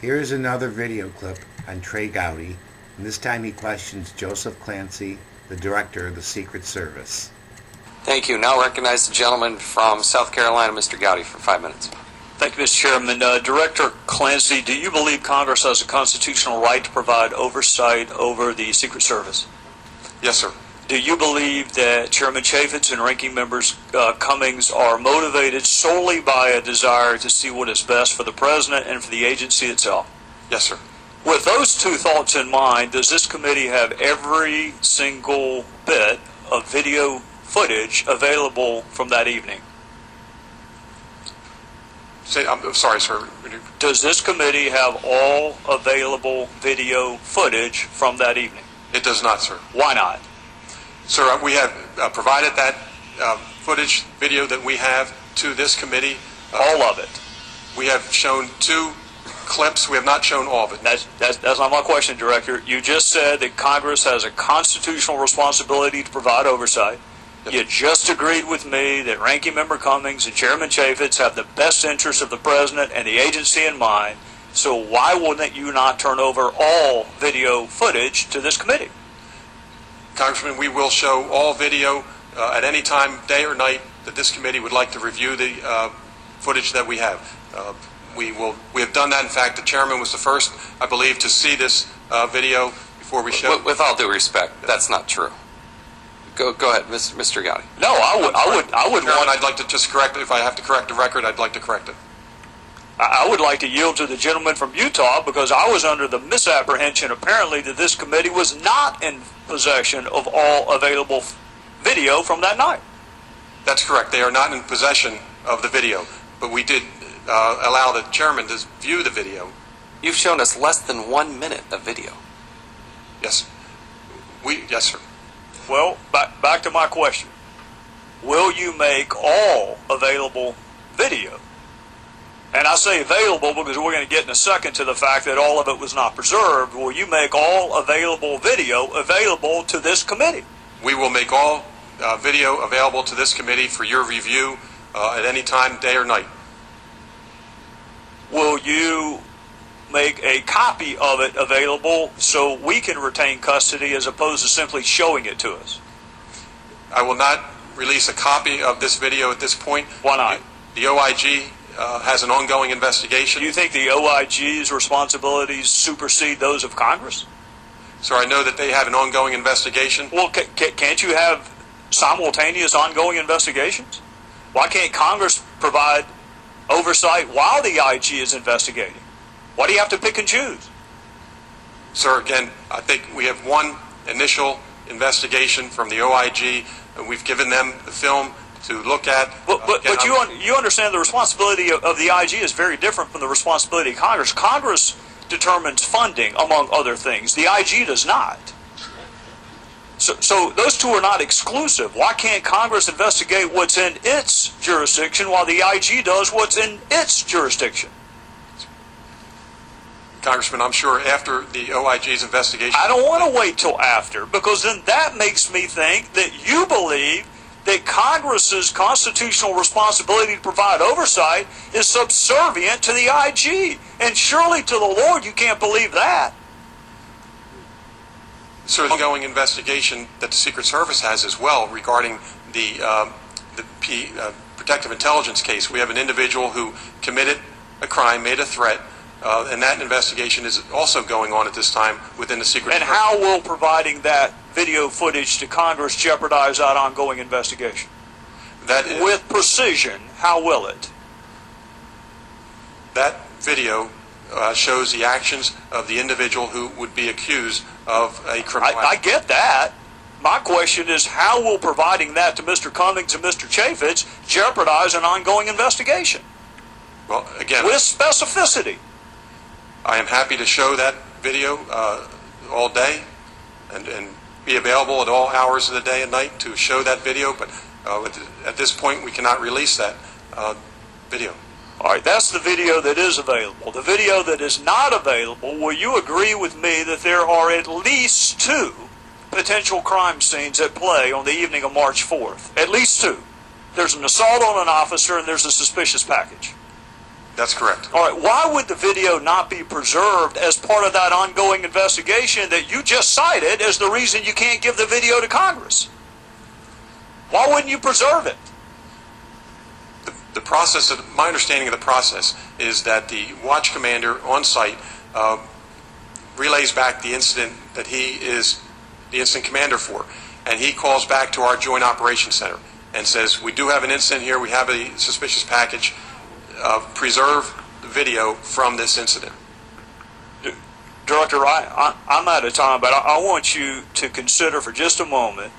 Here is another video clip on Trey Gowdy, and this time he questions Joseph Clancy, the Director of the Secret Service. Thank you. Now recognize the gentleman from South Carolina, Mr. Gowdy, for 5 minutes. Thank you, Mr. Chairman. Director Clancy, do you believe Congress has a constitutional right to provide oversight over the Secret Service? Yes, sir. Do you believe that Chairman Chaffetz and Ranking Members Cummings are motivated solely by a desire to see what is best for the President and for the agency itself? Yes, sir. With those two thoughts in mind, does this committee have every single bit of video footage available from that evening? I'm sorry, sir. Does this committee have all available video footage from that evening? It does not, sir. Why not? Sir, we have provided that footage, video that we have to this committee. All of it? We have shown 2 clips. We have not shown all of it. That's not my question, Director. You just said that Congress has a constitutional responsibility to provide oversight. Yep. You just agreed with me that Ranking Member Cummings and Chairman Chaffetz have the best interests of the President and the agency in mind. So why wouldn't you not turn over all video footage to this committee? Congressman, we will show all video at any time, day or night, that this committee would like to review the footage that we have. We have done that. In fact, the chairman was the first, I believe, to see this video before we show. With all due respect, that's not true. Go ahead, Mr. Gowdy. No, I would Chairman, want. I'd like to just correct it. If I have to correct the record, I'd like to correct it. I would like to yield to the gentleman from Utah because I was under the misapprehension, apparently, that this committee was not in possession of all available video from that night. That's correct. They are not in possession of the video, but we did allow the chairman to view the video. You've shown us less than 1 minute of video. Yes. Yes, sir. Well, back to my question. Will you make all available video? And I say available because we're going to get in a second to the fact that all of it was not preserved. Will you make all available video available to this committee? We will make all video available to this committee for your review at any time, day or night. Will you make a copy of it available so we can retain custody as opposed to simply showing it to us? I will not release a copy of this video at this point. Why not? The OIG has an ongoing investigation. Do you think the OIG's responsibilities supersede those of Congress? Sir, I know that they have an ongoing investigation. Well, can't you have simultaneous ongoing investigations? Why can't Congress provide oversight while the IG is investigating? Why do you have to pick and choose? Sir, again, I think we have one initial investigation from the OIG, and we've given them the film to look at. But you understand the responsibility of the IG is very different from the responsibility of Congress. Congress determines funding, among other things. The IG does not. So those two are not exclusive. Why can't Congress investigate what's in its jurisdiction while the IG does what's in its jurisdiction? Congressman, I'm sure after the OIG's investigation... I don't want to wait till after, because then that makes me think that you believe that Congress's constitutional responsibility to provide oversight is subservient to the IG. And surely to the Lord you can't believe that. Sir, the ongoing investigation that the Secret Service has as well regarding the protective intelligence case. We have an individual who committed a crime, made a threat, and that investigation is also going on at this time within the Secret Service. And how will providing that video footage to Congress jeopardize that ongoing investigation? With precision, how will it? That video shows the actions of the individual who would be accused of a criminal act. I get that. My question is, how will providing that to Mr. Cummings and Mr. Chaffetz jeopardize an ongoing investigation? Well, again... With specificity. I am happy to show that video all day and be available at all hours of the day and night to show that video, but at this point we cannot release that video. All right, that's the video that is available. The video that is not available, will you agree with me that there are at least 2 potential crime scenes at play on the evening of March 4th? At least 2. There's an assault on an officer and there's a suspicious package. That's correct. All right, why would the video not be preserved as part of that ongoing investigation that you just cited as the reason you can't give the video to Congress? Why wouldn't you preserve it? The process, my understanding of the process is that the watch commander on site relays back the incident that he is the incident commander for, and he calls back to our Joint Operations Center and says, we do have an incident here, we have a suspicious package, preserve the video from this incident. Director, I'm out of time, but I want you to consider for just a moment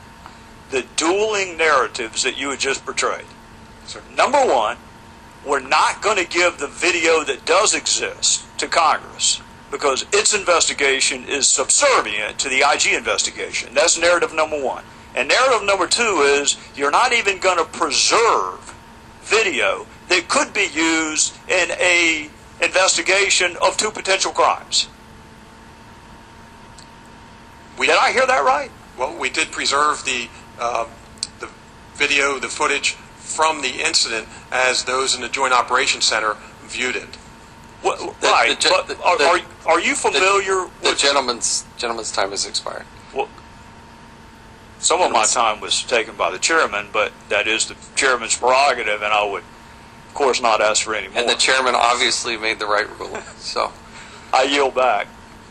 the dueling narratives that you had just portrayed. Sir. Number one, we're not going to give the video that does exist to Congress because its investigation is subservient to the IG investigation. That's narrative number one. And narrative number two is you're not even going to preserve video that could be used in a investigation of two potential crimes. Did I hear that right? Well, we did preserve the video, the footage from the incident as those in the Joint Operations Center viewed it. Well, right, but are you familiar with... The gentleman's time has expired. Well, some of my time was taken by the chairman, but that is the chairman's prerogative, and I would, of course, not ask for any more. And the chairman obviously made the right rule, so... I yield back.